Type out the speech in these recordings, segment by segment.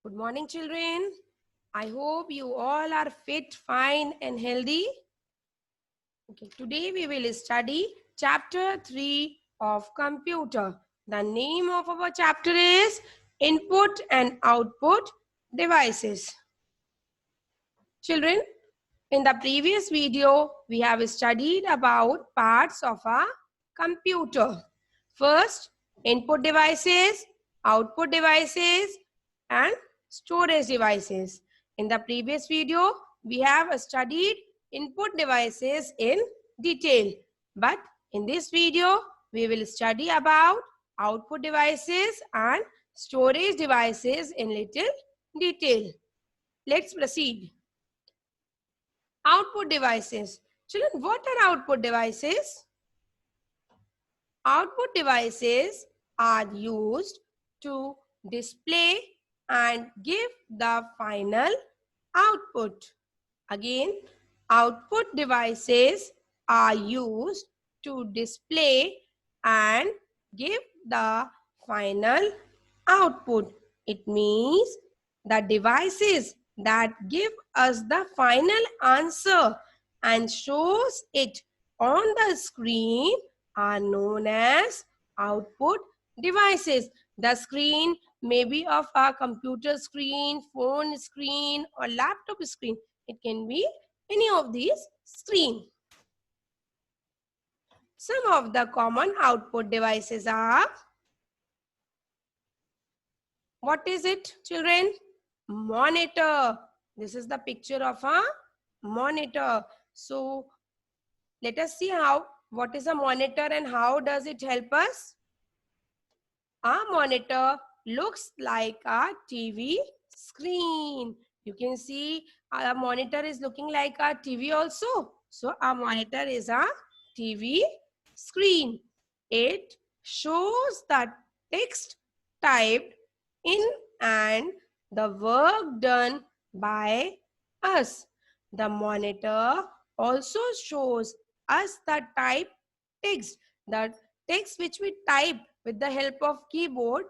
Good morning, children. I hope you all are fit, fine, and healthy. Okay, today we will study chapter 3 of computer. The name of our chapter is Input and Output Devices. Children, in the previous video, we have studied about parts of a computer. First, input devices, output devices, and storage devices. In the previous video, we have studied input devices in detail. But in this video, we will study about output devices and storage devices in little detail. Let's proceed. Output devices. Children, what are output devices? Output devices are used to display and give the final output. Again, output devices are used to display and give the final output. It means the devices that give us the final answer and shows it on the screen are known as output devices. The screen may be of a computer screen, phone screen, or laptop screen. It can be any of these screens. Some of the common output devices are, what is it, children? Monitor. This is the picture of a monitor. So let us see what is a monitor and how does it help us. A monitor looks like a TV screen. You can see a monitor is looking like a TV also. So a monitor is a TV screen. It shows the text typed in and the work done by us. The monitor also shows us the type text. The text which we type with the help of keyboard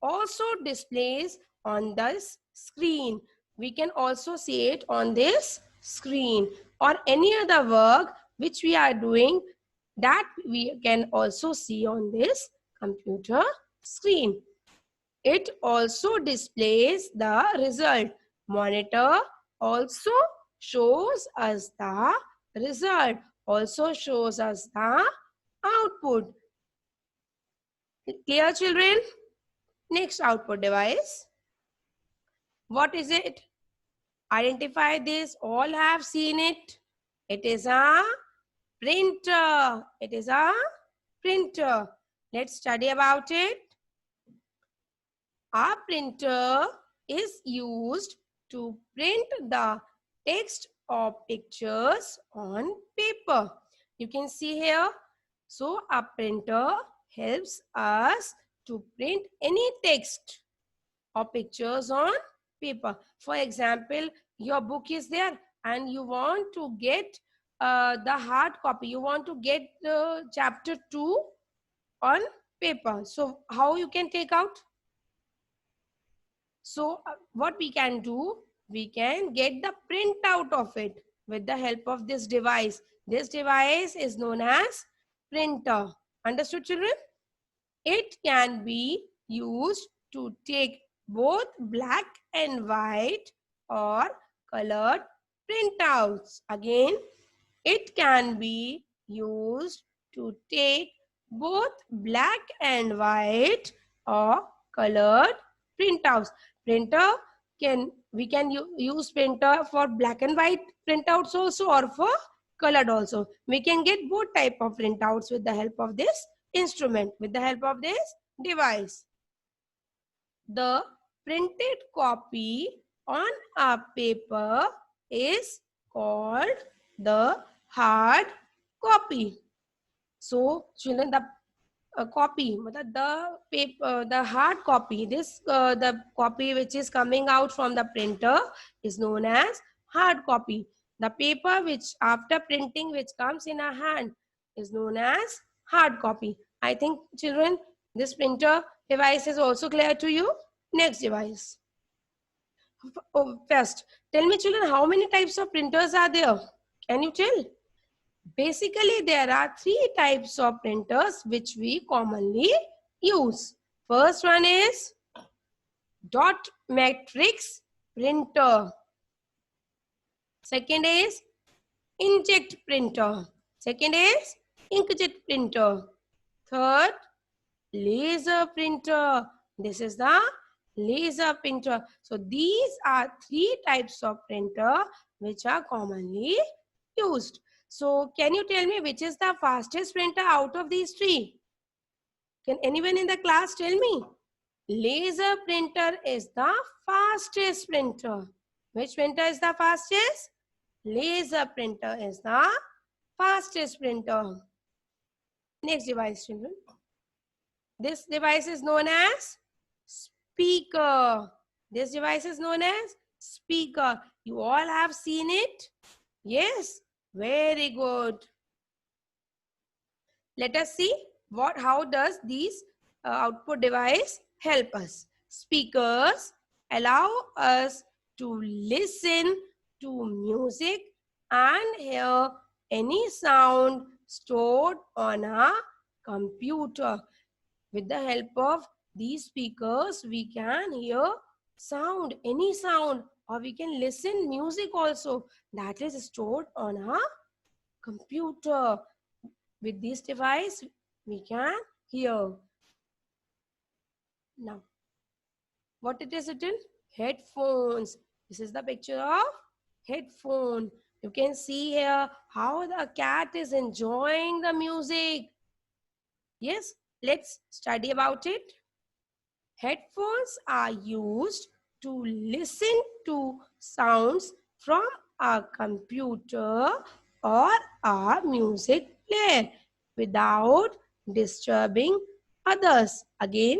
also displays on this screen. We can also see it on this screen, or any other work which we are doing that we can also see on this computer screen. It also displays the result. Monitor also shows us the result, also shows us the output. Clear, children? Next output device. What is it? Identify this. All have seen it. It is a printer. It is a printer. Let's study about it. A printer is used to print the text or pictures on paper. You can see here. So a printer helps us to print any text or pictures on paper. For example, your book is there and you want to get the hard copy. You want to get the chapter 2 on paper. So how you can take out? So what we can do, we can get the printout of it with the help of this device. This device is known as printer. Understood, children? It can be used to take both black and white or colored printouts. Again, it can be used to take both black and white or colored printouts. We can use printer for black and white printouts also, or for colored also. We can get both type of printouts with the help of this instrument, with the help of this device. The printed copy on a paper is called the hard copy. So children, the copy, the paper, the hard copy, the copy which is coming out from the printer is known as hard copy. The paper which after printing which comes in a hand is known as hard copy. I think, children, this printer device is also clear to you. Next device. Oh, first, tell me children, how many types of printers are there? Can you tell? Basically, there are three types of printers which we commonly use. First one is dot matrix printer. Second is inkjet printer. Second is inkjet printer. Third, laser printer. This is the laser printer. So these are three types of printer which are commonly used. So can you tell me which is the fastest printer out of these three? Can anyone in the class tell me? Laser printer is the fastest printer. Which printer is the fastest? Laser printer is the fastest printer. Next device, children. This device is known as speaker. This device is known as speaker. You all have seen it? Yes, very good. Let us see how does these output device help us. Speakers allow us to listen to music and hear any sound stored on a computer. With the help of these speakers, we can hear sound, any sound, or we can listen music also that is stored on a computer. With this device, we can hear. Now, what it is written? Headphones. This is the picture of headphone. You can see here how the cat is enjoying the music. Yes, let's study about it. Headphones are used to listen to sounds from a computer or a music player without disturbing others. Again,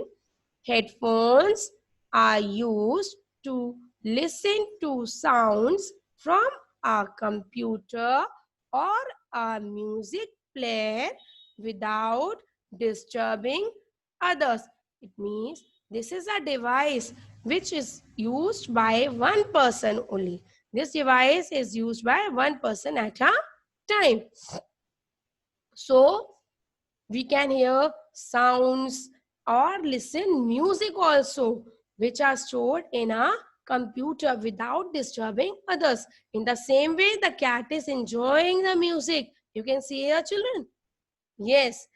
headphones are used to listen to sounds from a computer or a music player without disturbing others. It means this is a device which is used by one person only. This device is used by one person at a time. So we can hear sounds or listen music also which are stored in a computer without disturbing others. In the same way, the cat is enjoying the music. You can see here, children. Yes.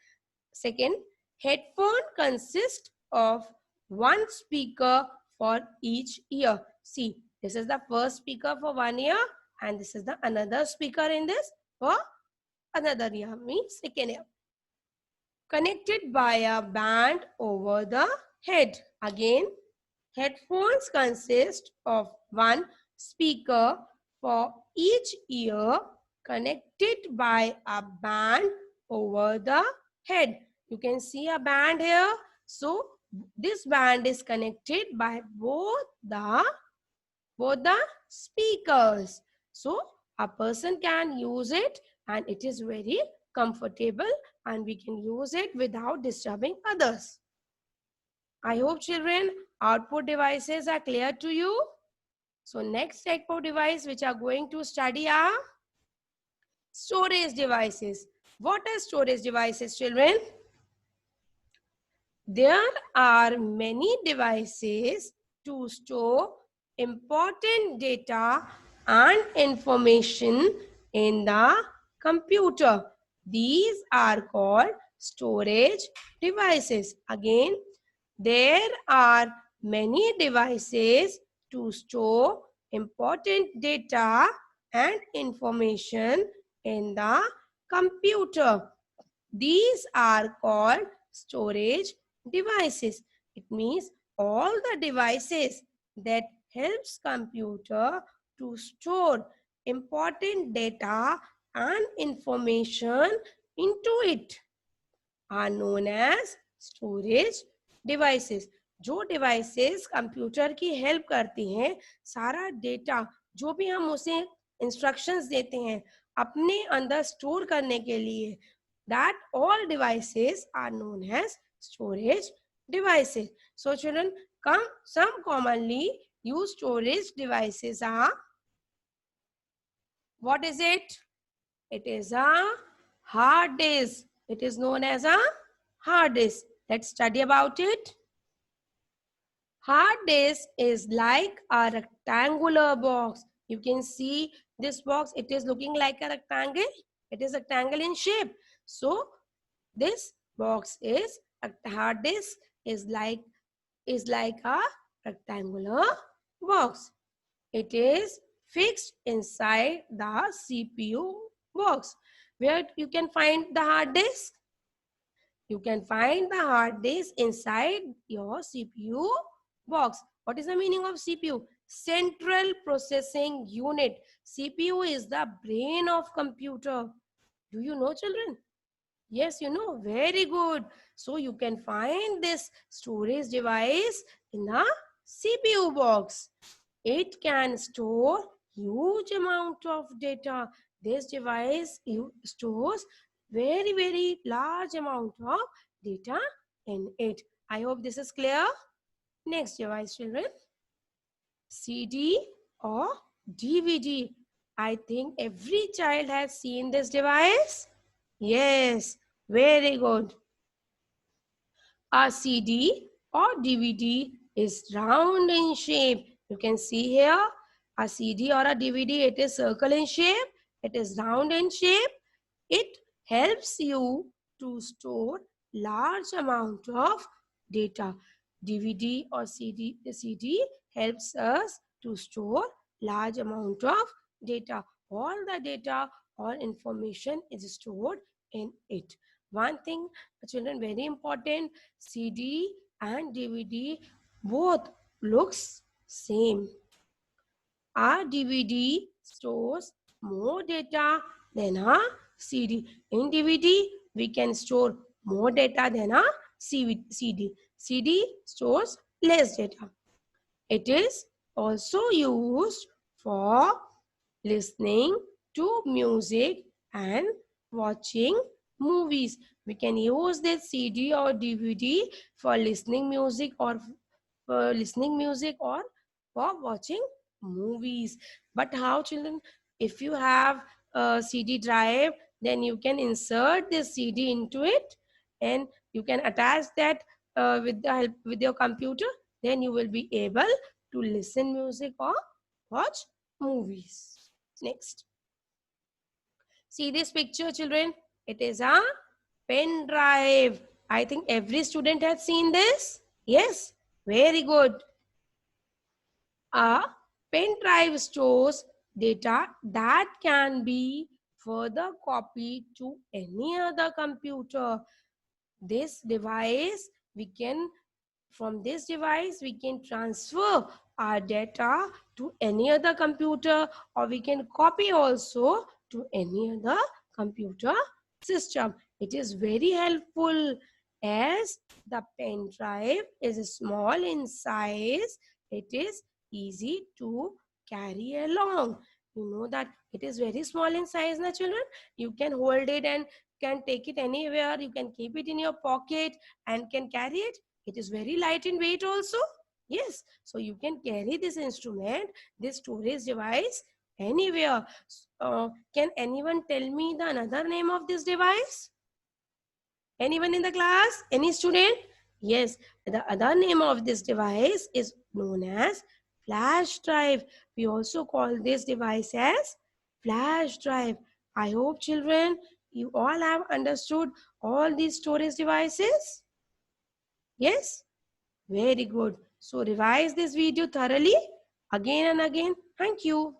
Second, headphone consists of one speaker for each ear. See, this is the first speaker for one ear and this is the another speaker in this for another ear, means second ear. Connected by a band over the head. Again, headphones consist of one speaker for each ear connected by a band over the head. You can see a band here. So this band is connected by both the speakers. So a person can use it and it is very comfortable and we can use it without disturbing others. I hope children, output devices are clear to you. So next type of device which are going to study are storage devices. What are storage devices, children? There are many devices to store important data and information in the computer. These are called storage devices. Again, there are many devices to store important data and information in the computer. These are called storage devices. It means all the devices that helps computer to store important data and information into it are known as storage devices. जो devices computer की help करती हैं, सारा data जो भी हम उसे instructions देते हैं अपने अंदर स्टोर करने के लिए, that all devices are known as storage devices. So children, some commonly used storage devices are, what is it? It is a hard disk. It is known as a hard disk. Let's study about it. Hard disk is like a rectangular box. You can see this box. It is looking like a rectangle. It is a rectangle in shape. So this box is a hard disk is like a rectangular box. It is fixed inside the CPU box. Where you can find the hard disk? You can find the hard disk inside your CPU box. What is the meaning of CPU? Central Processing Unit. CPU is the brain of computer. Do you know, children? Yes, you know, very good. So you can find this storage device in the CPU box. It can store huge amount of data. This device stores very large amount of data in it. I hope this is clear. Next device, children. CD or DVD. I think every child has seen this device. Yes, very good. A CD or DVD is round in shape. You can see here a CD or a DVD, it is circle in shape. It is round in shape. It helps you to store large amount of data. DVD or CD helps us to store large amount of data. All the data or information is stored in it. One thing, children, very important, CD and DVD both looks same. Our DVD stores more data than a CD. In DVD, we can store more data than a CD. CD stores less data. It is also used for listening to music and watching movies. We can use this CD or DVD for listening music or for watching movies. But how, children? If you have a CD drive, then you can insert this CD into it and you can attach that with the help with your computer. Then you will be able to listen music or watch movies. Next. See this picture, children. It is a pen drive. I think every student has seen this. Yes, very good. A pen drive stores data that can be further copied to any other computer. This device, from this device, we can transfer our data to any other computer, or we can copy also to any other computer system. It is very helpful as the pen drive is small in size. It is easy to carry along. You know that it is very small in size, na children? You can hold it and can take it anywhere. You can keep it in your pocket and can carry it. It is very light in weight also. Yes, so you can carry this instrument, this storage device anywhere. Can anyone tell me the another name of this device? Anyone in the class? Any student? Yes, the other name of this device is known as flash drive. We also call this device as flash drive. I hope, children, you all have understood all these storage devices. Yes? Very good. So revise this video thoroughly again and again. Thank you.